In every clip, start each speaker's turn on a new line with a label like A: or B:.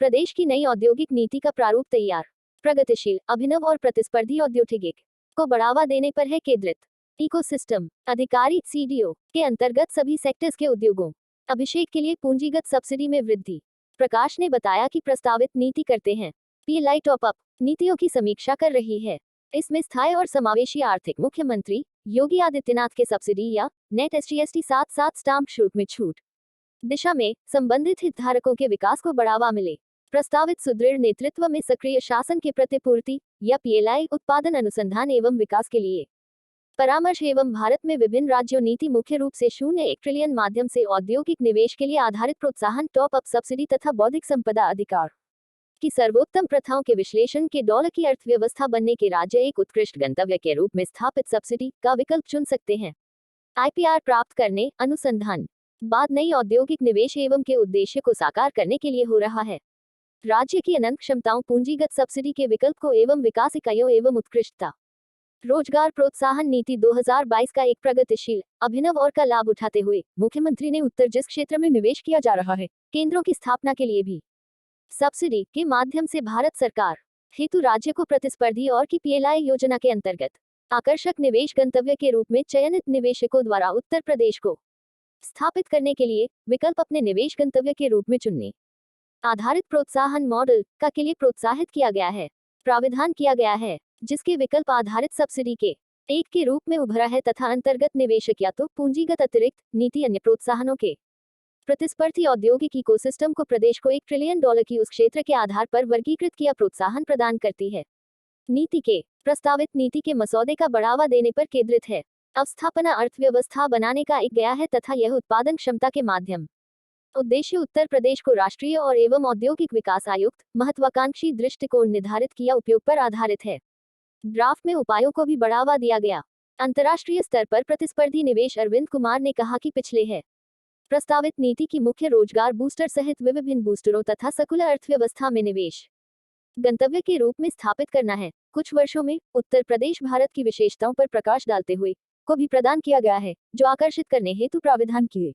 A: प्रदेश की नई औद्योगिक नीति का प्रारूप तैयार। प्रगतिशील, अभिनव और प्रतिस्पर्धी औद्योगिक को बढ़ावा देने पर है केंद्रित। इकोसिस्टम अधिकारी सीडीओ के अंतर्गत सभी सेक्टर्स के उद्योगों अभिषेक के लिए पूंजीगत सब्सिडी में वृद्धि। प्रकाश ने बताया कि प्रस्तावित नीति करते हैं पीएलआई टॉप अप नीतियों की समीक्षा कर रही है। इसमें स्थायी और समावेशी आर्थिक मुख्यमंत्री योगी आदित्यनाथ के सब्सिडी या नेट एसजीएसटी 7 स्टाम्प शुल्क में छूट दिशा में संबंधित हितधारकों के विकास को बढ़ावा मिले। प्रस्तावित सुदृढ़ नेतृत्व में सक्रिय शासन के प्रतिपूर्ति या पीएलआई उत्पादन अनुसंधान एवं विकास के लिए परामर्श एवं भारत में विभिन्न राज्यों नीति मुख्य रूप से 0.1 ट्रिलियन माध्यम से औद्योगिक निवेश के लिए आधारित प्रोत्साहन टॉप अप सब्सिडी तथा बौद्धिक संपदा अधिकार की सर्वोत्तम प्रथाओं के विश्लेषण के डॉलर की अर्थव्यवस्था बनने के राज्य एक उत्कृष्ट गंतव्य के रूप में स्थापित सब्सिडी का विकल्प चुन सकते हैं। आईपीआर प्राप्त करने अनुसंधान बाद नई औद्योगिक निवेश एवं के उद्देश्य को साकार करने के लिए हो रहा है। राज्य की अनंत क्षमताओं पूंजीगत सब्सिडी के विकल्प को एवं विकास इकाइयों एवं उत्कृष्टता रोजगार प्रोत्साहन नीति 2022 का एक प्रगतिशील अभिनव और का लाभ उठाते हुए मुख्यमंत्री ने उत्तर जिस क्षेत्र में निवेश किया जा रहा है केंद्रों की स्थापना के लिए भी सब्सिडी के माध्यम से भारत सरकार हेतु राज्य को प्रतिस्पर्धी और की पीएलआई योजना के अंतर्गत आकर्षक निवेश गंतव्य के रूप में चयनित निवेशकों द्वारा उत्तर प्रदेश को स्थापित करने के लिए विकल्प अपने निवेश गंतव्य के रूप में चुनने आधारित प्रोत्साहन मॉडल का के लिए प्रोत्साहित किया गया है। प्राविधान किया गया है जिसके विकल्प आधारित सब्सिडी के एक के रूप में उभरा है तथा अंतर्गत निवेशक या तो पूंजीगत अतिरिक्त नीति अन्य प्रोत्साहनों के प्रतिस्पर्धी औद्योगिक इकोसिस्टम को प्रदेश को $1 ट्रिलियन की उस क्षेत्र के आधार पर वर्गीकृत किया प्रोत्साहन प्रदान करती है। नीति के प्रस्तावित नीति के मसौदे का बढ़ावा देने पर केंद्रित है। अवस्थापना अर्थव्यवस्था बनाने का एक गया है तथा यह उत्पादन क्षमता के माध्यम उद्देश्य उत्तर प्रदेश को राष्ट्रीय और एवं औद्योगिक विकास आयुक्त महत्वाकांक्षी दृष्टिकोण निर्धारित किया उपयोग पर आधारित है। ड्राफ्ट में उपायों को भी बढ़ावा दिया गया। अंतर्राष्ट्रीय स्तर पर प्रतिस्पर्धी निवेश अरविंद कुमार ने कहा कि पिछले है प्रस्तावित नीति की मुख्य रोजगार बूस्टर सहित विभिन्न बूस्टरों तथा सकुला अर्थव्यवस्था में निवेश गंतव्य के रूप में स्थापित करना है। कुछ वर्षों में उत्तर प्रदेश भारत की विशेषताओं पर प्रकाश डालते हुए को भी प्रदान किया गया है जो आकर्षित करने हेतु प्राविधान किए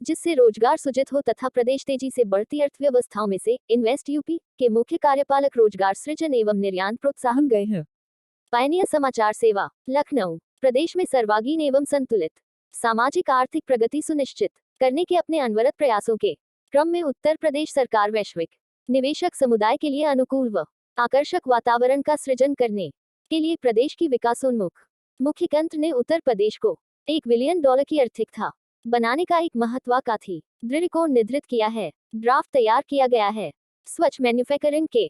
A: जिससे रोजगार सृजित हो तथा प्रदेश तेजी से बढ़ती अर्थव्यवस्थाओं में से इन्वेस्ट यूपी के मुख्य कार्यपालक रोजगार सृजन एवं निर्यात प्रोत्साहन गए हैं। पायनियर समाचार सेवा लखनऊ प्रदेश में सर्वांगीण एवं संतुलित सामाजिक आर्थिक प्रगति सुनिश्चित करने के अपने अनवरत प्रयासों के क्रम में उत्तर प्रदेश सरकार वैश्विक निवेशक समुदाय के लिए अनुकूल व आकर्षक वातावरण का सृजन करने के लिए प्रदेश की विकासोन्मुख मुख्यमंत्री ने उत्तर प्रदेश को $1 बिलियन की आर्थिकता बनाने का एक महत्वाकांक्षी दृष्टिकोण निर्धारित किया है। ड्राफ्ट तैयार किया गया है। स्वच्छ मैन्युफैक्चरिंग के